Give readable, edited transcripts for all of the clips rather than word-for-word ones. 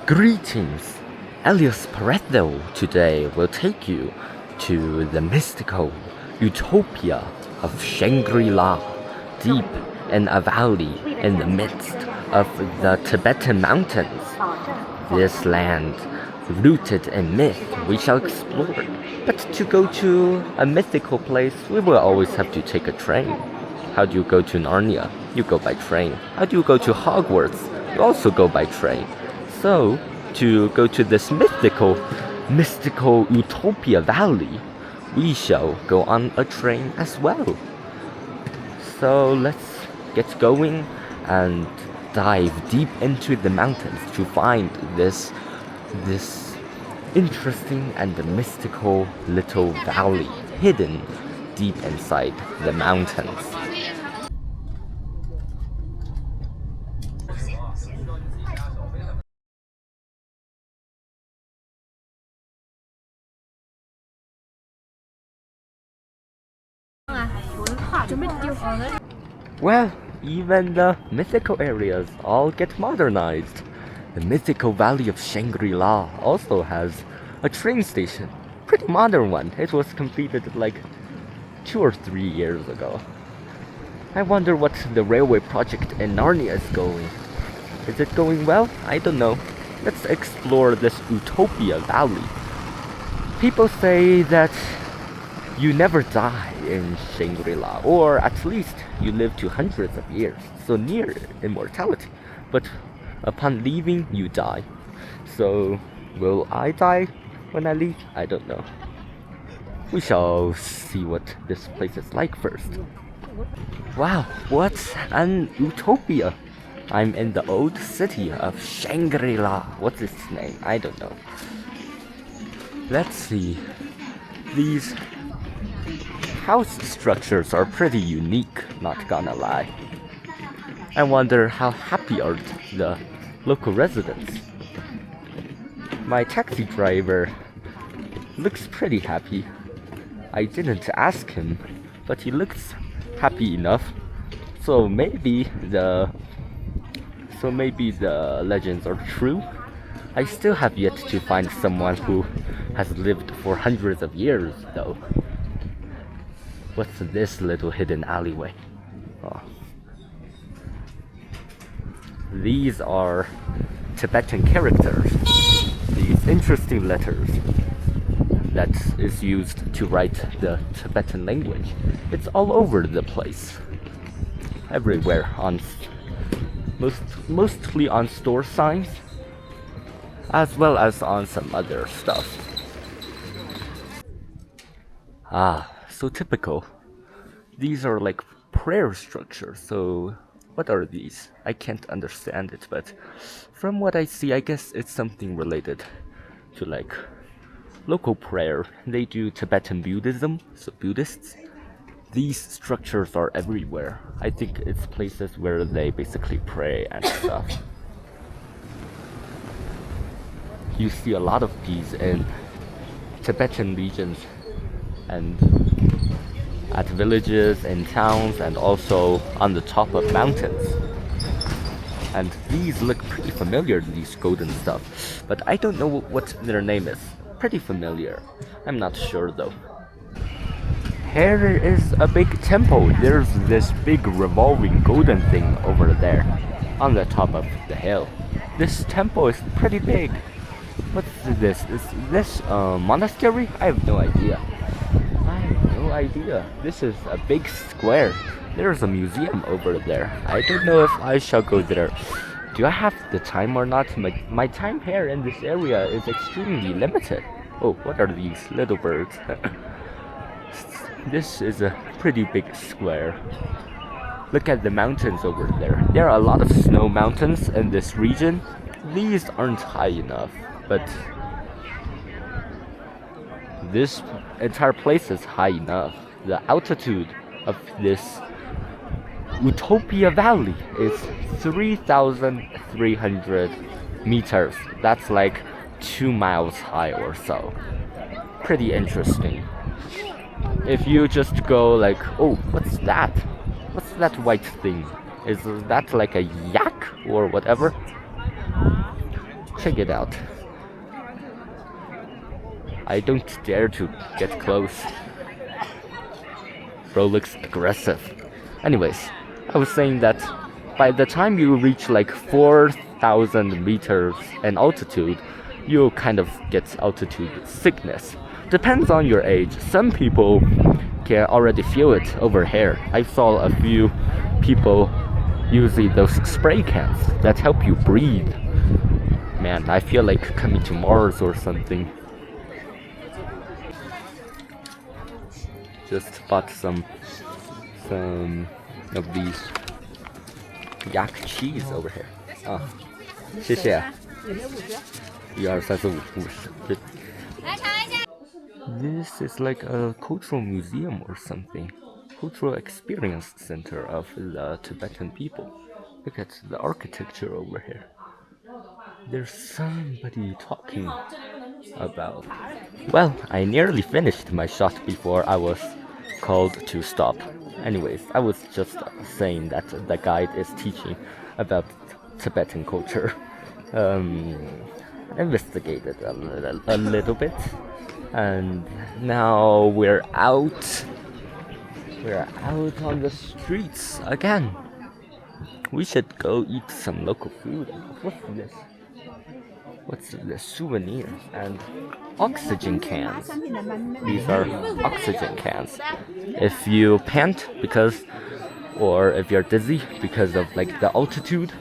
Greetings! Elias Pareto today will take you to the mystical Utopia of Shangri-La, deep in a valley in the midst of the Tibetan mountains. This land, rooted in myth, we shall explore. But to go to a mythical place, we will always have to take a train. How do you go to Narnia? You go by train. How do you go to Hogwarts? You also go by train. So, to go to this mystical Utopia Valley, we shall go on a train as well. So let's get going and dive deep into the mountains to find this interesting and mystical little valley hidden deep inside the mountains. Well, even the mythical areas all get modernized. The mythical valley of Shangri-La also has a train station. Pretty modern one. It was completed like 2 or 3 years ago. I wonder what the railway project in Narnia is going. Is it going well? I don't know. Let's explore this Utopia Valley. People say that you never die in Shangri-La, or at least you live to hundreds of years, so near immortality. But upon leaving, you die. So, will I die when I leave? I don't know. We shall see what this place is like first. Wow, what an utopia! I'm in the old city of Shangri-La. What's its name? I don't know. Let's see. These house structures are pretty unique, not gonna lie. I wonder how happy are the local residents. My taxi driver looks pretty happy. I didn't ask him, but he looks happy enough. So maybe the legends are true. I still have yet to find someone who has lived for hundreds of years though. What's this little hidden alleyway? Oh. These are Tibetan characters. These interesting letters that is used to write the Tibetan language. It's all over the place. Everywhere, on mostly on store signs, as well as on some other stuff. Ah, so typical. These are like prayer structures. So what are these? I can't understand it, but from what I see, I guess it's something related to like local prayer. They do Tibetan Buddhism, so Buddhists. These structures are everywhere. I think it's places where they basically pray and stuff. You see a lot of these in Tibetan regions and at villages and towns and also on the top of mountains. And these look pretty familiar, these golden stuff, but I don't know what their name is. Pretty familiar. I'm not sure though. Here is a big temple. There's this big revolving golden thing over there on the top of the hill. This temple is pretty big. What's this? Is this a monastery? I have no idea. This is a big square. There's a museum over there. I don't know if I shall go there. Do I have the time or not? My time here in this area is extremely limited. Oh, what are these little birds? This is a pretty big square. Look at the mountains over there. There are a lot of snow mountains in this region. These aren't high enough, but this entire place is high enough. The altitude of this Utopia Valley is 3,300 meters. That's like 2 miles high or so. Pretty interesting. If you just go like, oh, what's that? What's that white thing? Is that like a yak or whatever? Check it out. I don't dare to get close. Bro looks aggressive. Anyways, I was saying that by the time you reach like 4,000 meters in altitude, you'll kind of get altitude sickness. Depends on your age. Some people can already feel it over here. I saw a few people using those spray cans that help you breathe. Man, I feel like coming to Mars or something. Just bought some of these yak cheese over here. 谢谢。1、2、3、4、5、50。This is like a cultural museum or something. Cultural experience center of the Tibetan people. Look at the architecture over here. There's somebody talking about. Well, I nearly finished my shot before I was called to stop. Anyways, I was just saying that the guide is teaching about Tibetan culture. Investigated a little bit, and now we're out. We're out on the streets again. We should go eat some local food. What's this? What's this? Souvenirs and oxygen cans. These are oxygen cans. If you pant or if you're dizzy because of like the altitude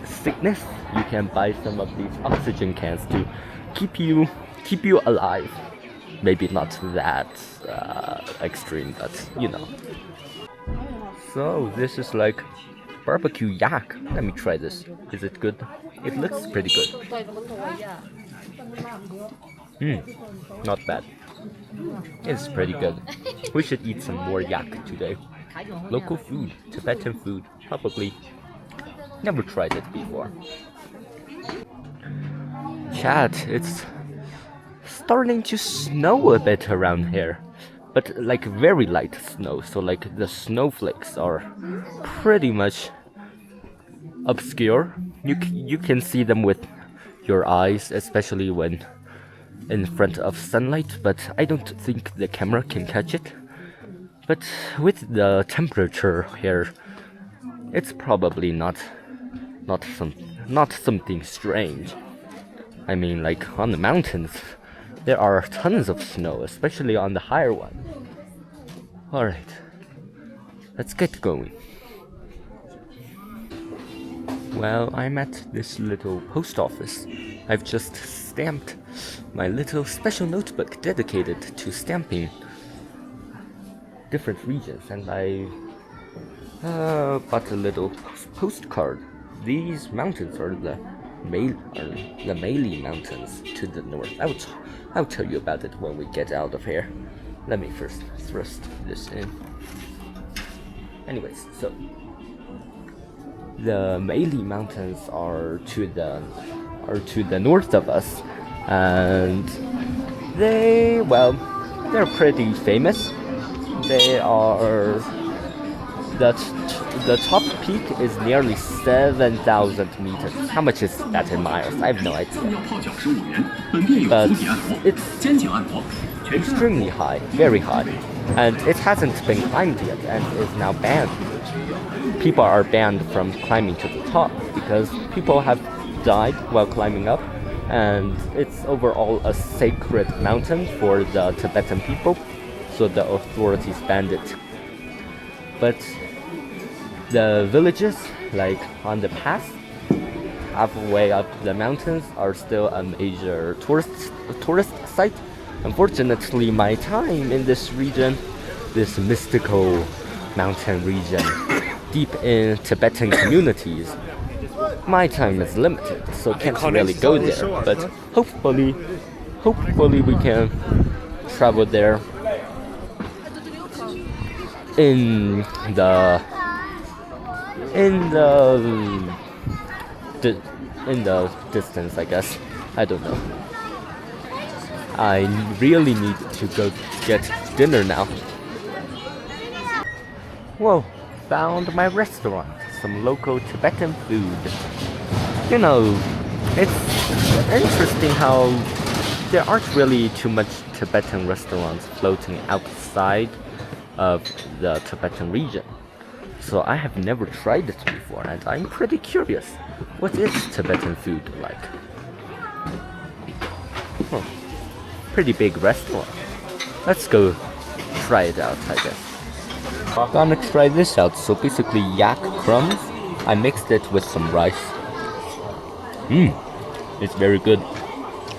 sickness, you can buy some of these oxygen cans to keep you alive. Maybe not that extreme, but you know. So this is like barbecue yak. Let me try this. Is it good? It looks pretty good. Not bad. It's pretty good. We should eat some more yak today. Local food, Tibetan food, probably. Never tried it before. Chat, it's starting to snow a bit around here. But like very light snow, so like the snowflakes are pretty much obscure. You can see them with your eyes, especially when in front of sunlight, but I don't think the camera can catch it. But with the temperature here, it's probably not something strange. I mean, like on the mountains, there are tons of snow, especially on the higher one. Alright, let's get going. Well, I'm at this little post office. I've just stamped my little special notebook dedicated to stamping different regions, and I bought a little postcard. These mountains are the Meili Mountains to the north. I'll tell you about it when we get out of here. Let me first thrust this in. Anyways, so the Meili Mountains are to the north of us, and they're pretty famous. They are the top peak is nearly 7,000 meters. How much is that in miles? I have no idea. But it's extremely high, very high, and it hasn't been climbed yet and is now banned. People are banned from climbing to the top because people have died while climbing up, and it's overall a sacred mountain for the Tibetan people, so the authorities banned it. But the villages, like on the pass, halfway up the mountains, are still a major tourist site. Unfortunately, my time in this region, this mystical mountain region, deep in Tibetan communities, my time is limited, so can't really go there. But hopefully we can travel there in the distance, I guess. I don't know. I really need to go get dinner now. Whoa, found my restaurant. Some local Tibetan food. You know, It's interesting how there aren't really too much Tibetan restaurants floating outside of the Tibetan region. So I have never tried it before, and I'm pretty curious. What is Tibetan food like? Huh. Pretty big restaurant. Let's go try it out, I guess. Gonna try this out. So basically yak crumbs. I mixed it with some rice. It's very good.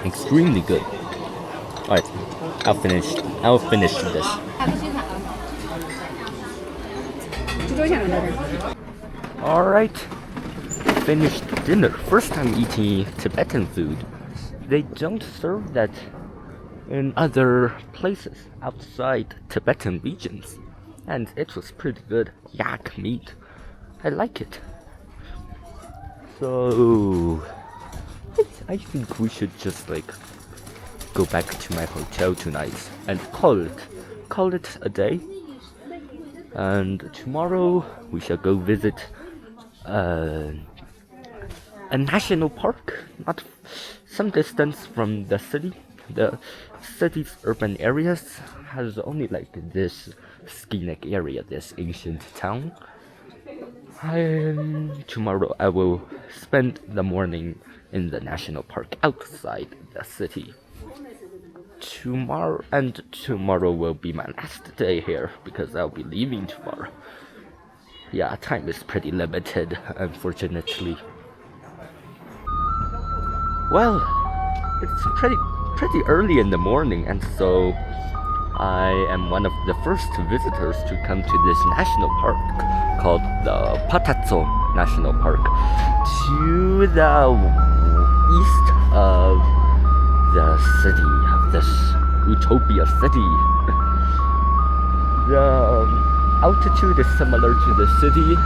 Extremely good. Alright, I'll finish this. Alright, finished dinner. First time eating Tibetan food. They don't serve that in other places outside Tibetan regions. And it was pretty good. Yak meat. I like it. So I think we should just like go back to my hotel tonight and call it a day. And tomorrow we shall go visit a national park, not some distance from the city. The city's urban areas has only like this scenic area, this ancient town. Tomorrow I will spend the morning in the national park outside the city. Tomorrow will be my last day here because I'll be leaving tomorrow. Yeah, time is pretty limited, unfortunately. Well, it's pretty early in the morning, and so I am one of the first visitors to come to this national park called the Patatso National Park, to the east of the city, of this Utopia city. The altitude is similar to the city,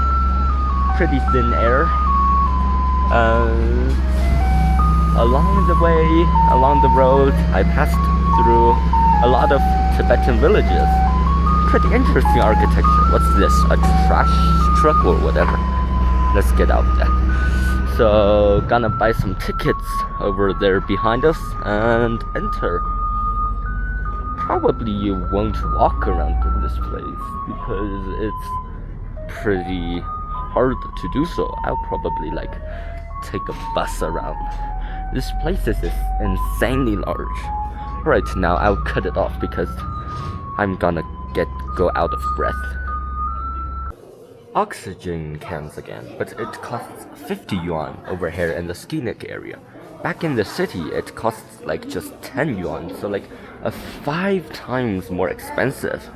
pretty thin air. Along the road, I passed through a lot of Tibetan villages. Pretty interesting architecture. What's this? A trash truck or whatever? Let's get out there. So, gonna buy some tickets over there behind us and enter. Probably you won't walk around this place because it's pretty hard to do so. I'll probably like take a bus around. This place is insanely large. Right now I'll cut it off because I'm gonna go out of breath. Oxygen cans again, but it costs 50 yuan over here in the scenic area. Back in the city it costs like just 10 yuan, so like 5 times more expensive.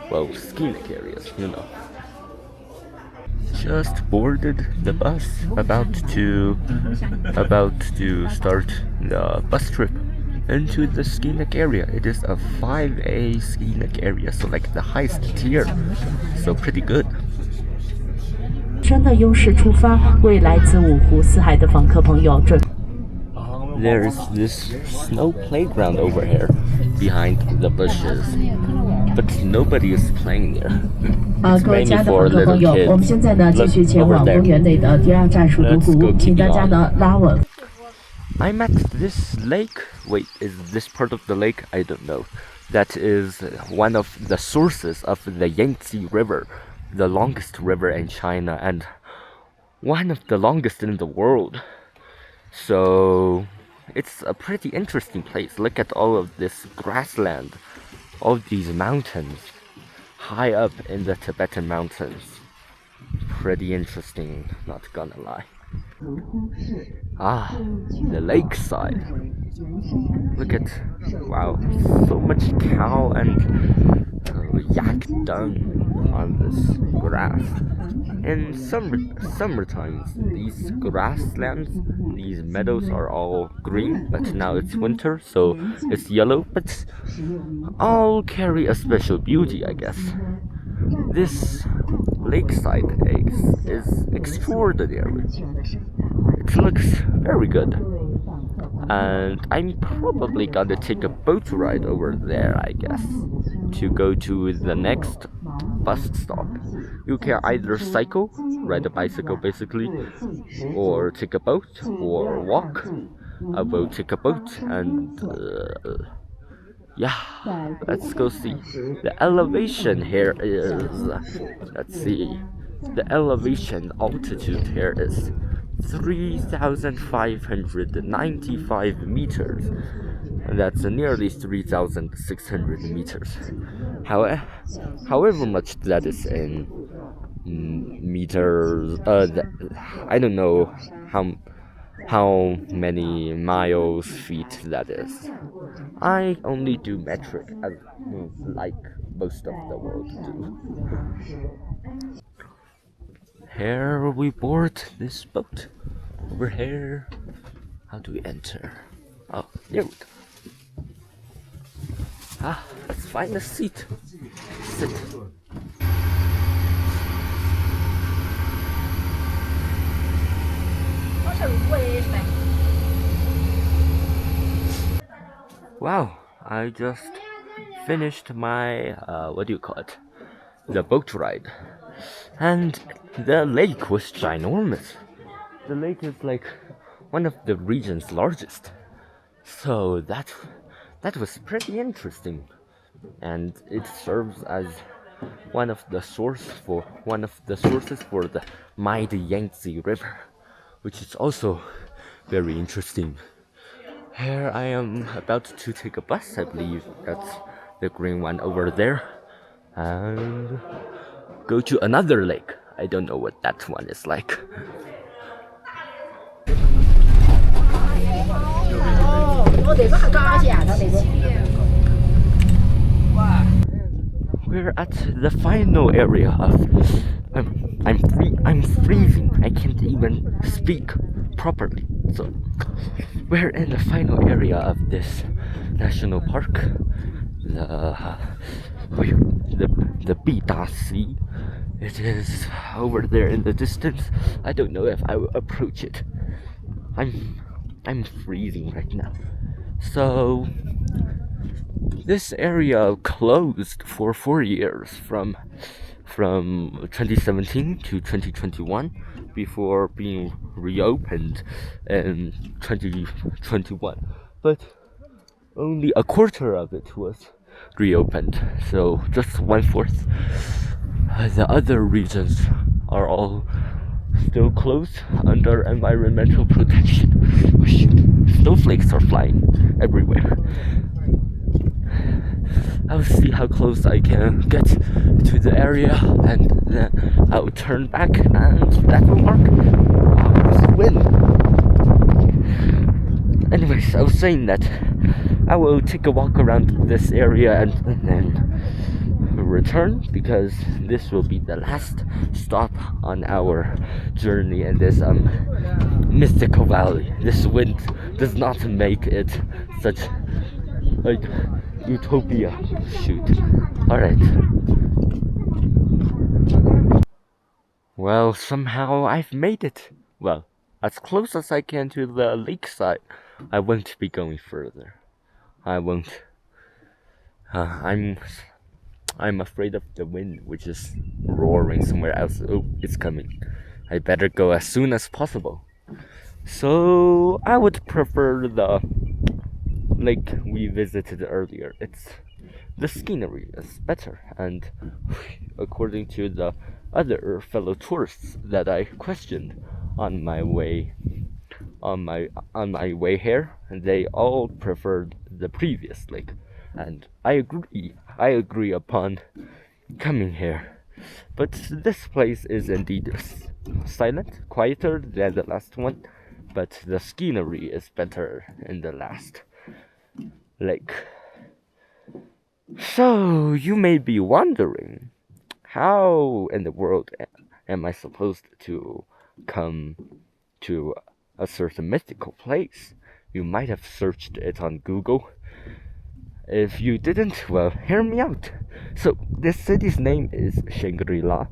Well, scenic areas, you know. Just boarded the bus, about to start the bus trip into the scenic area. It is a 5A scenic area, so like the highest tier, so pretty good. 的优势出发，为来自五湖四海的访客朋友准。There's this snow playground over here behind the bushes, but nobody is playing there. It's mainly for little kids. 我们现在呢继续前往公园内的第二站蜀都湖，请大家呢拉稳。I'm at this lake. Wait, is this part of the lake? I don't know. That is one of the sources of the Yangtze River, the longest river in China and one of the longest in the world. So it's a pretty interesting place. Look at all of this grassland, all these mountains, high up in the Tibetan mountains. Pretty interesting, not gonna lie. Ah, the lakeside. Look at, wow, so much cow and yak dung on this grass. In summertime, these grasslands, these meadows are all green, but now it's winter, so it's yellow, but all carry a special beauty, I guess. This lakeside is extraordinary. It looks very good. And I'm probably gonna take a boat ride over there, I guess, to go to the next bus stop. You can either cycle, ride a bicycle basically, or take a boat, or walk. I will take a boat and yeah, let's go see. The elevation here is, let's see, the elevation altitude here is 3,595 meters. And that's nearly 3,600 meters. However much that is in meters, I don't know how how many miles, feet that is. I only do metric as like most of the world do. Here we board this boat. Over here. How do we enter? Oh, here we go. Ah, let's find a seat. Sit. Wow, I just finished my, what do you call it? The boat ride. And the lake was ginormous. The lake is like one of the region's largest. So that was pretty interesting. And it serves as one of the sources for the mighty Yangtze River, which is also very interesting. Here I am about to take a bus, I believe that's the green one over there, and go to another lake. I don't know what that one is like. We're at the final area of I'm freezing. I can't even speak properly. So we're in the final area of this national park. The Bida Sea. It is over there in the distance. I don't know if I will approach it. I'm freezing right now. So this area closed for 4 years from 2017 to 2021 before being reopened in 2021. But only a quarter of it was reopened, so just 1/4. The other regions are all still closed under environmental protection. Oh, shoot. Snowflakes are flying everywhere. I'll see how close I can get to the area, and then I'll turn back, and that will mark this win. Anyways, I was saying that I will take a walk around this area and then return, because this will be the last stop on our journey in this mythical valley. This wind does not make it such like Utopia. Shoot. Alright. Well, somehow I've made it. Well, as close as I can to the lakeside. I won't be going further. I won't. I'm afraid of the wind, which is roaring somewhere else. Oh, it's coming. I better go as soon as possible. So I would prefer the lake we visited earlier. The scenery is better, and according to the other fellow tourists that I questioned on my way here, they all preferred the previous lake, and I agree upon coming here. But this place is indeed silent, quieter than the last one, but the scenery is better in the last lake. So you may be wondering, how in the world am I supposed to come to a certain mythical place? You might have searched it on Google. If you didn't, well, hear me out. So this city's name is Shangri-La.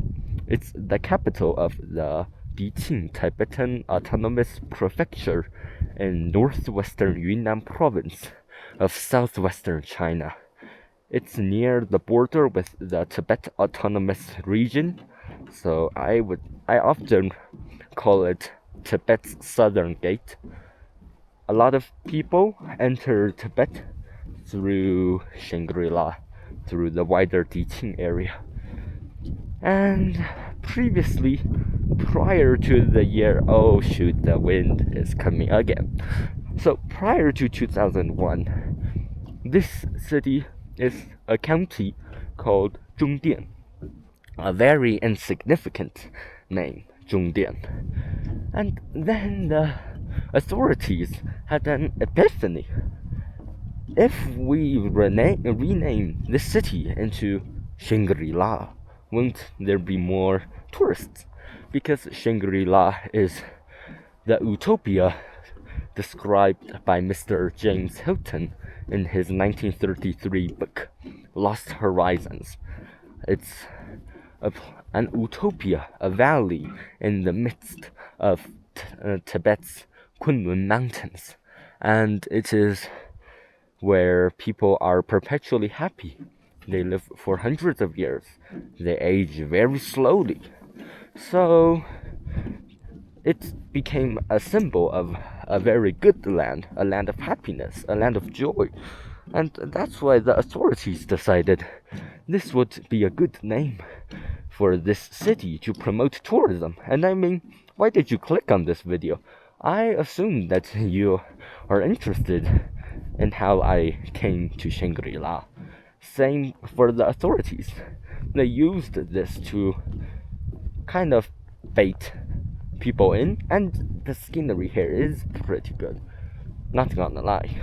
It's the capital of the Tibetan Autonomous Prefecture in northwestern Yunnan province of southwestern China. It's near the border with the Tibet Autonomous Region, So I often call it Tibet's Southern Gate. A lot of people enter Tibet through Shangri-La, through the wider teaching area. And previously, prior to the year, oh shoot, the wind is coming again. So prior to 2001, this city is a county called Zhongdian, a very insignificant name, Zhongdian. And then the authorities had an epiphany. If we rename this city into Shangri-La, won't there be more tourists? Because Shangri-La is the utopia described by Mr. James Hilton in his 1933 book, Lost Horizons. It's an utopia, a valley in the midst of Tibet's Kunlun Mountains, and it is where people are perpetually happy. They live for hundreds of years. They age very slowly. So it became a symbol of a very good land, a land of happiness, a land of joy. And that's why the authorities decided this would be a good name for this city to promote tourism. And I mean, why did you click on this video? I assume that you are interested in how I came to Shangri-La. Same for the authorities. They used this to kind of bait people in, and the scenery here is pretty good. Not gonna lie.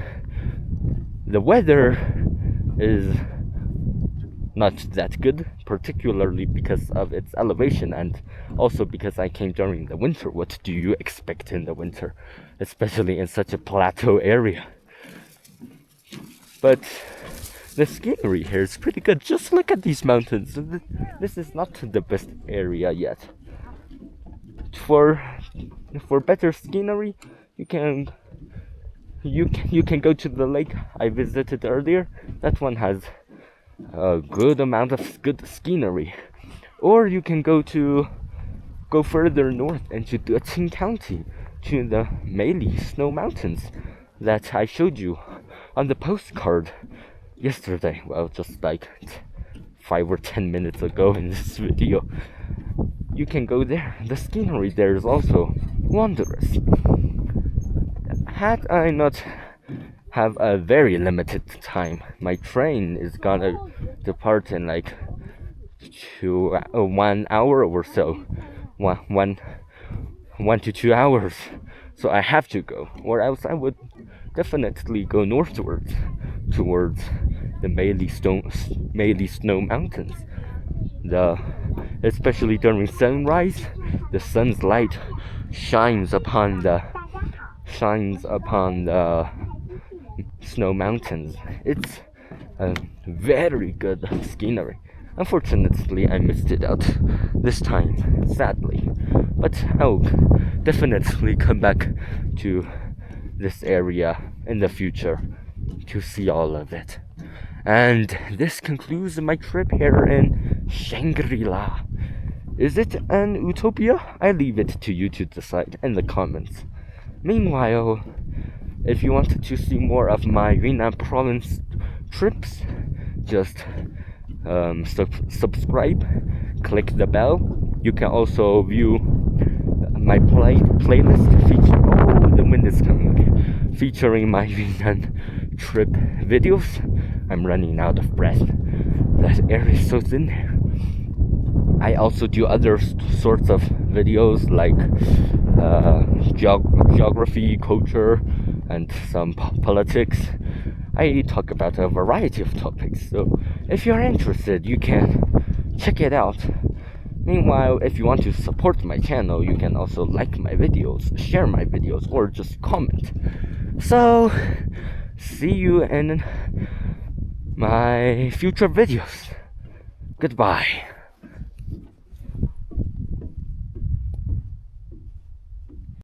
The weather is not that good, particularly because of its elevation and also because I came during the winter. What do you expect in the winter, especially in such a plateau area? But the scenery here is pretty good. Just look at these mountains. This is not the best area yet. For better scenery, you can go to the lake I visited earlier. That one has a good amount of good scenery. Or you can go further north into Tibetan County to the Mythical Snow Mountains that I showed you on the postcard yesterday. Well, just like 5 or 10 minutes ago in this video. You can go there. The scenery there is also wondrous. Had I not have a very limited time, my train is gonna depart in like 1 hour or so, one to 2 hours. So I have to go, or else I would definitely go northwards towards the Mythical Snow Mountains. Especially during sunrise, the sun's light shines upon the snow mountains. It's a very good scenery. Unfortunately, I missed it out this time, sadly. But I'll definitely come back to this area in the future to see all of it. And this concludes my trip here in Shangri-La. Is it an utopia? I leave it to you to decide in the comments. Meanwhile, if you want to see more of my Yunnan province trips, just subscribe, click the bell. You can also view my playlist the wind is coming, featuring my Yunnan trip videos. I'm running out of breath. That air is so thin here. I also do other sorts of videos like geography, culture, and some politics. I talk about a variety of topics, so if you're interested, you can check it out. Meanwhile, if you want to support my channel, you can also like my videos, share my videos, or just comment. So, see you in my future videos. Goodbye.